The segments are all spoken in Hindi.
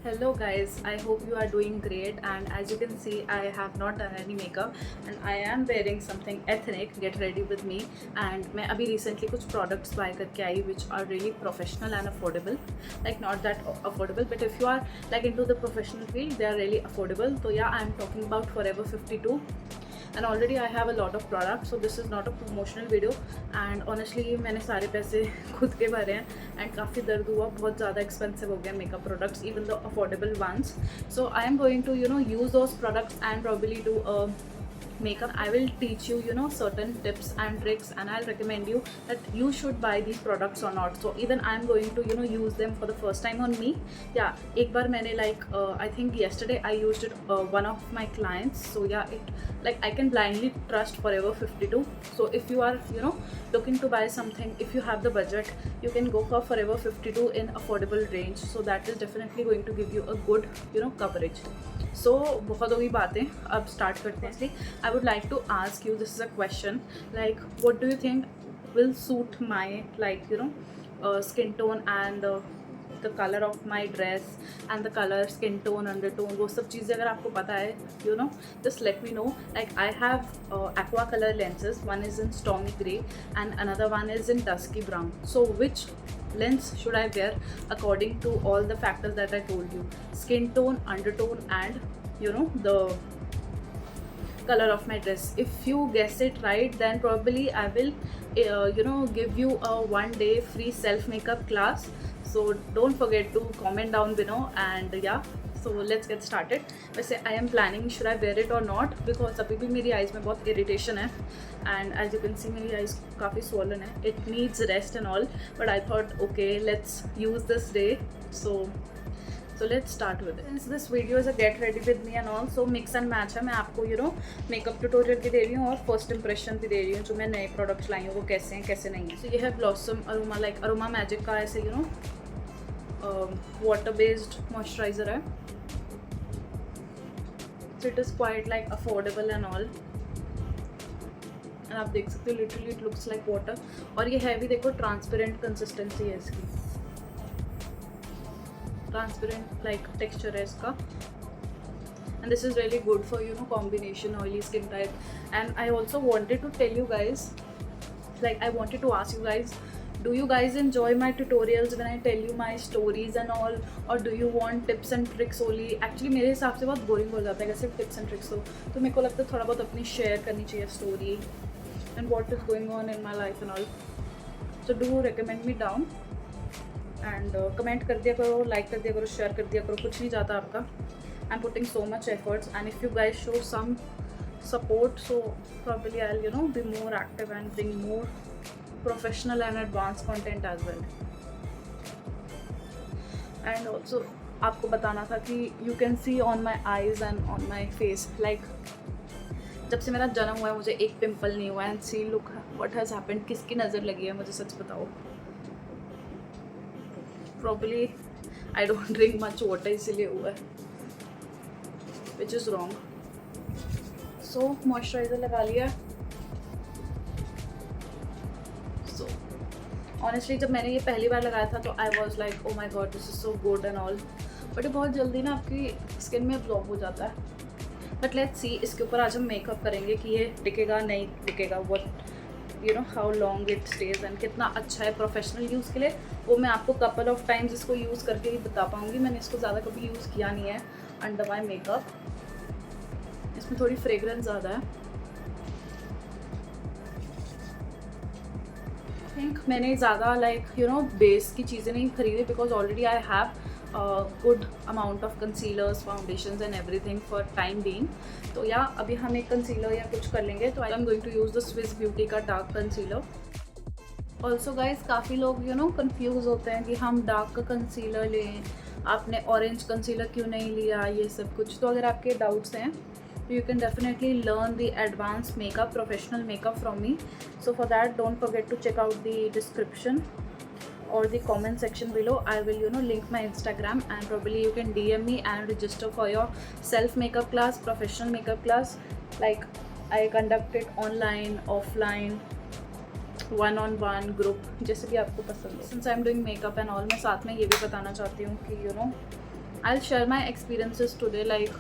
Hello guys, I hope you are doing great, and as you can see I have not done any makeup and I am wearing something ethnic. Get ready with me. And मैं अभी recently कुछ products buy करके आई which are really professional and affordable. Like not that affordable, but if you are like into the professional field, they are really affordable. So yeah, I am talking about Forever 52. And already I have a lot of products, so this is not a promotional video. And honestly मैंने सारे पैसे खुद के भरे हैं and काफ़ी दर्द हुआ, बहुत ज़्यादा expensive हो गया makeup products, even the affordable ones. So I am going to use those products and probably do a makeup. I will teach you certain tips and tricks, and I'll recommend you that you should buy these products or not. So even I'm going to use them for the first time on me. Yeah, एक बार मैंने I think yesterday I used it one of my clients. So yeah, it like I can blindly trust Forever 52. So if you are looking to buy something, if you have the budget, you can go for Forever 52 in affordable range. So that is definitely going to give you a good coverage. So बहुत होगी बातें, अब स्टार्ट करते हैं. I would like to ask you, this is a question, like what do you think will suit my skin tone and the color of my dress and the color, skin tone, undertone, वो सब चीज़ें अगर आपको पता है just let me know. Like I have aqua color lenses. One is in stormy grey and another one is in dusky brown. So which lens should I wear according to all the factors that I told you: skin tone, undertone, and the color of my dress? If you guess it right, then probably I will give you a 1 day free self makeup class. So don't forget to comment down below. And yeah, so let's get started. वैसे I am planning should I wear it or not, because अभी भी मेरी eyes में बहुत irritation है, and as you can see मेरी eyes काफ़ी swollen है. It needs rest and all, but I thought okay, let's use this day. So let's start with it. Since this video is a get ready with me and all, so mix and match है. मैं आपको मेकअप ट्यूटोरियल भी दे रही हूँ और फर्स्ट इंप्रेशन भी दे रही हूँ जो मैं नए प्रोडक्ट्स लाई हूँ वो कैसे हैं कैसे नहीं है. So ये है blossom aroma, like aroma magic का ऐसे वाटर बेस्ड मॉइस्चराइजर है. So it is quite like affordable and all. And आप देख सकते हो literally it looks like water. और ये है भी देखो ट्रांसपेरेंट कंसिस्टेंसी है इसकी, ट्रांसपेरेंट लाइक टेक्सचर है इसका. And this is really good for combination oily skin type. And I also wanted to tell you guys, like I wanted to ask you guys, do you guys enjoy my tutorials when I tell you my stories and all, or do you want tips and tricks only? Actually मेरे हिसाब से बहुत बोरिंग हो जाता है अगर सिर्फ टिप्स एंड ट्रिक्स हो. तो मेरे को लगता है थोड़ा बहुत अपनी शेयर करनी चाहिए story and what is going on in my life and all. So do recommend me down and comment कर दिया करो, लाइक कर दिया करो, शेयर कर दिया करो. कुछ नहीं जाता आपका. I am putting so much efforts, and if you guys show some support, so probably I'll be more active and bring more professional and advanced content as well. And also आपको बताना था कि you can see on my eyes and on my face, like जब से मेरा जन्म हुआ है मुझे एक पिंपल नहीं हुआ है. And see look what has happened. किसकी नज़र लगी है मुझे सच बताओ. Probably I don't drink much water इसीलिए हुआ है, which is wrong. So moisturiser लगा लिया. सो ऑनेस्टली जब मैंने ये पहली बार लगाया था तो I was like oh my God this is so good and all, but ये बहुत जल्दी ना आपकी स्किन में अब्जॉर्ब हो जाता है. बट लेट्स सी, इसके ऊपर आज हम मेकअप करेंगे कि ये टिकेगा नहीं टिकेगा, what how long it stays and कितना अच्छा है प्रोफेशनल यूज़ के लिए. वो मैं आपको कपल ऑफ टाइम्स इसको यूज़ करके ही बता पाऊँगी. मैंने इसको ज़्यादा कभी यूज़ किया नहीं है अंडर माई मेकअप. इसमें थोड़ी फ्रेगरेंस ज़्यादा है. थिंक मैंने ज़्यादा बेस की चीज़ें नहीं खरीदी, because already I have good amount of concealers, foundations and everything for time being. तो या अभी हम एक कंसीलर या कुछ कर लेंगे. तो I am going to use the Swiss beauty का डार्क कंसीलर. ऑल्सो गाइज काफ़ी लोग कन्फ्यूज़ होते हैं कि हम डार्क का कंसीलर लें, आपने ऑरेंज कंसीलर क्यों नहीं लिया, ये सब कुछ. तो अगर आपके डाउट्स हैं, you can definitely learn the advanced makeup, professional makeup from me. So for that, don't forget to check out the description or the comment section below. I will link my Instagram, and probably you can DM me and register for your self makeup class, professional makeup class. Like I conduct it online, offline, one-on-one, group, जैसे भी आपको पसंद हो. Since I'm doing makeup and all, मैं साथ में ये भी बताना चाहती हूँ कि I'll share my experiences today. Like,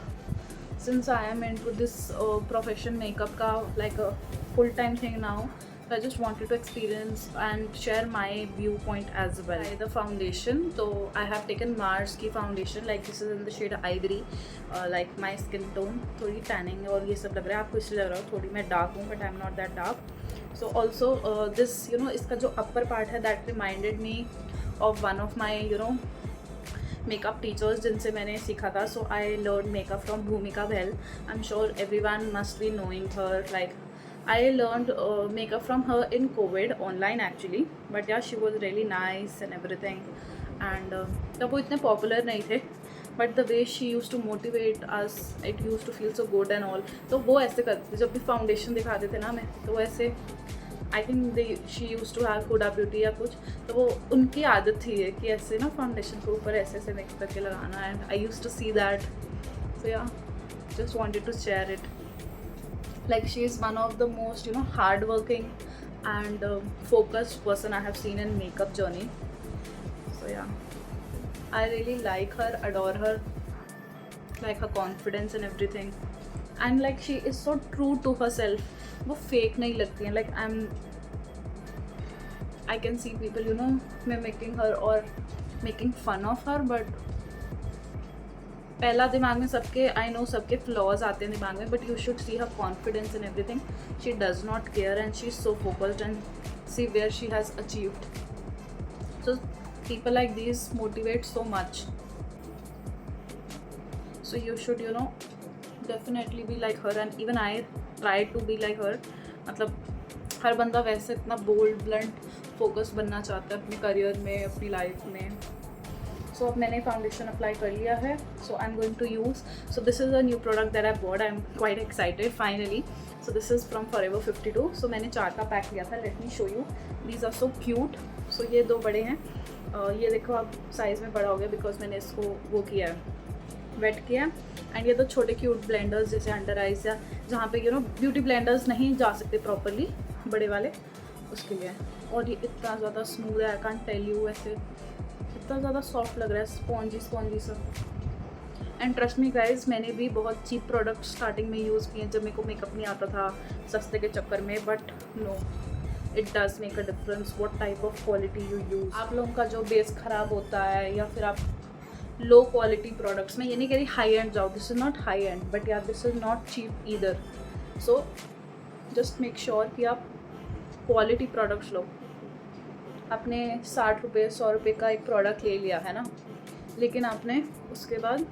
since I am into this profession makeup ka like a full time thing now, so I just wanted to experience and share my viewpoint as well. The foundation, so I have taken Mars की foundation, like this is in the shade ivory, like my skin tone थोड़ी tanning और ये सब लग रहा है आपको, इसलिए लग रहा है थोड़ी मैं dark हूँ, but I'm not that dark. So also this, you know, इसका जो upper part है that reminded me of one of my, you know, makeup teachers जिनसे मैंने सीखा था. So I learn makeup from Bhumika Bahl. I am sure everyone must be knowing her. Like I learn makeup from her in COVID online actually, but yeah she was really nice and everything. And तब वो इतने पॉपुलर नहीं थे, but the way she used to motivate us, it used to feel so good and all. तो वो ऐसे करते थे जब भी फाउंडेशन दिखाते थे ना मैं, तो वो ऐसे I think she used to have Huda beauty या कुछ, तो वो उनकी आदत थी है कि ऐसे ना फाउंडेशन के ऊपर ऐसे ऐसे मिक्स करके लगाना. And I used to see that. So yeah just wanted to share it. Like she is one of the most, you know, hard working and focused person I have seen in makeup journey. So yeah, I really like her, adore her, like her confidence and everything. And like she is so true to herself. वो फेक नहीं लगती हैं. Like I can see people, you know, making her और making fun of her, but पहला दिमाग में सबके, आई नो सबके फ्लॉज आते हैं दिमाग में, but you should see her confidence in everything. She does not care and she is so focused and see where she has achieved. So people like these motivate so much. So you should, you know, definitely be like her. And even I try to be like her. मतलब हर बंदा वैसे इतना बोल्ड, ब्लंट, फोकस बनना चाहता है अपने करियर में, अपनी लाइफ में. सो अब मैंने फाउंडेशन अप्लाई कर लिया है. So I am going to use. So this is a new product that I bought. I am quite excited finally. So this is from Forever 52. So मैंने 4 का पैक लिया था. Let me show you. These are so cute. So ये 2 बड़े हैं. ये देखो अब साइज़ में बड़ा हो गया बिकॉज मैंने इसको वो किया है, वेट किया. एंड ये तो छोटे क्यूट ब्लेंडर्स जैसे अंडर आइज या जहाँ पे, यू नो, ब्यूटी ब्लेंडर्स नहीं जा सकते प्रॉपरली, बड़े वाले, उसके लिए. और ये इतना ज़्यादा स्मूथ है, आई कांट टेल यू. ऐसे इतना ज़्यादा सॉफ्ट लग रहा है, स्पॉन्जी स्पॉन्जी सा. एंड ट्रस्ट मी गाइज, मैंने भी बहुत चीप प्रोडक्ट स्टार्टिंग में यूज़ किए जब मेरे को मेकअप नहीं आता था सस्ते के चक्कर में, but no, it does make a difference what type of quality you use. आप लोगों का जो बेस ख़राब होता है या फिर आप लो क्वालिटी प्रोडक्ट्स, मैं ये नहीं कह रही हाई एंड जाओ, this is not high end, but यार this is not cheap either. So just make sure कि आप क्वालिटी प्रोडक्ट्स लो. आपने 60 रुपये 100 रुपये का एक प्रोडक्ट ले लिया है ना, लेकिन आपने उसके बाद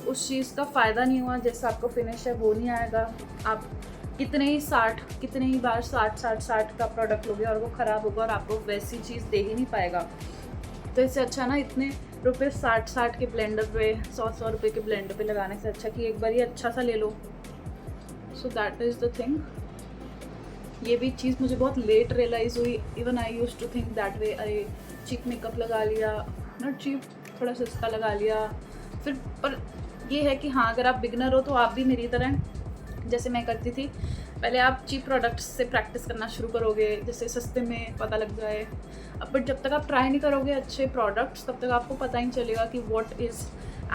उस चीज़ का फ़ायदा नहीं हुआ, जैसा आपको फिनिश है वो नहीं आएगा. आप कितने ही बार 60 का प्रोडक्ट लोगे और वो ख़राब होगा और आपको वैसी चीज़ दे ही नहीं पाएगा. तो इससे अच्छा ना इतने रुपए 60 के ब्लेंडर पे, 100 रुपये के ब्लेंडर पे लगाने से अच्छा कि एक बार ही अच्छा सा ले लो. So that is the thing. ये भी चीज़ मुझे बहुत लेट रियलाइज़ हुई. Even I used to think that way. अरे चीप मेकअप लगा लिया, नॉट चीप, थोड़ा सस्ता लगा लिया फिर. पर ये है कि हाँ, अगर आप बिगनर हो तो आप भी मेरी तरह, जैसे मैं करती थी, पहले आप चीप प्रोडक्ट्स से प्रैक्टिस करना शुरू करोगे, जैसे सस्ते में पता लग जाए. अब बट जब तक आप ट्राई नहीं करोगे अच्छे प्रोडक्ट्स, तब तक आपको पता ही नहीं चलेगा कि what is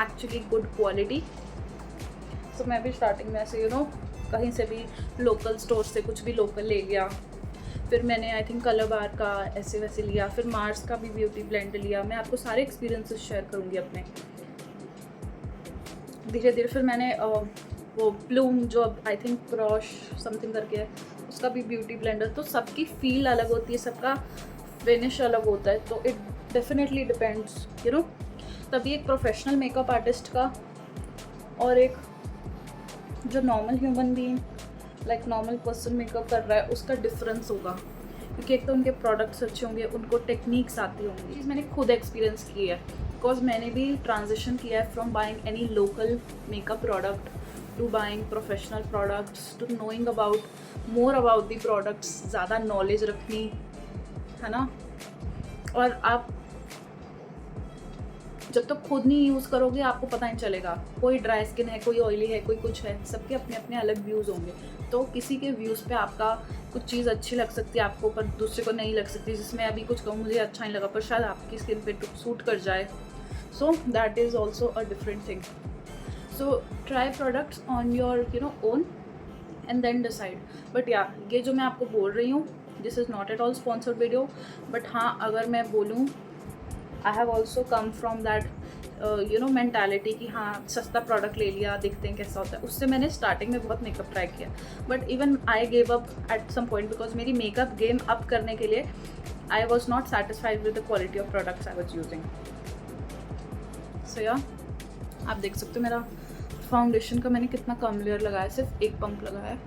actually good quality. So मैं भी स्टार्टिंग में ऐसे, यू नो, कहीं से भी लोकल स्टोर से कुछ भी लोकल ले लिया. फिर मैंने आई थिंक कलर बार का ऐसे वैसे लिया, फिर मार्स का भी ब्यूटी ब्लेंड लिया. मैं आपको सारे एक्सपीरियंसेस शेयर करूँगी अपने. धीरे धीरे फिर मैंने वो प्लूम, जो अब आई थिंक क्रॉश समथिंग करके है, उसका भी ब्यूटी ब्लेंडर. तो सबकी फील अलग होती है, सबका फिनिश अलग होता है. तो it definitely depends, you know. तभी एक प्रोफेशनल मेकअप आर्टिस्ट का और एक जो normal human being, like normal person makeup कर रहा है, उसका डिफरेंस होगा. क्योंकि एक तो उनके प्रोडक्ट्स अच्छे होंगे, उनको टेक्निक्स आती होंगी. चीज़ मैंने खुद एक्सपीरियंस की है, बिकॉज मैंने भी ट्रांजिशन किया है from buying any local makeup product to buying professional products, to knowing about more about the products. ज़्यादा नॉलेज रखनी है ना. और आप जब तक खुद नहीं यूज़ करोगे आपको पता नहीं चलेगा। कोई ड्राई स्किन है, कोई ऑयली है, कोई कुछ है, सबके अपने अपने अलग व्यूज़ होंगे। तो किसी के व्यूज़ पे आपका कुछ चीज़ अच्छी लग सकती है आपको, पर दूसरे को नहीं लग सकती। जिसमें अभी कुछ कहूँ मुझे अच्छा नहीं लगा, पर शायद आपकी स्किन पे सूट कर जाए। So that is also a different thing. So try products on your own and then decide. But या ये जो मैं आपको बोल रही हूँ, this is not at all sponsored video, but हाँ अगर मैं बोलूँ, I have also come from that mentality कि हाँ सस्ता प्रोडक्ट ले लिया, देखते हैं कैसा होता है। उससे मैंने स्टार्टिंग में बहुत मेकअप ट्राई किया, but even I gave up at some point because मेरी मेकअप गेम अप करने के लिए I was not satisfied with the quality of products I was using. So yeah आप देख सकते हो मेरा फाउंडेशन का मैंने कितना कम लेयर लगाया, सिर्फ एक पंप लगाया है।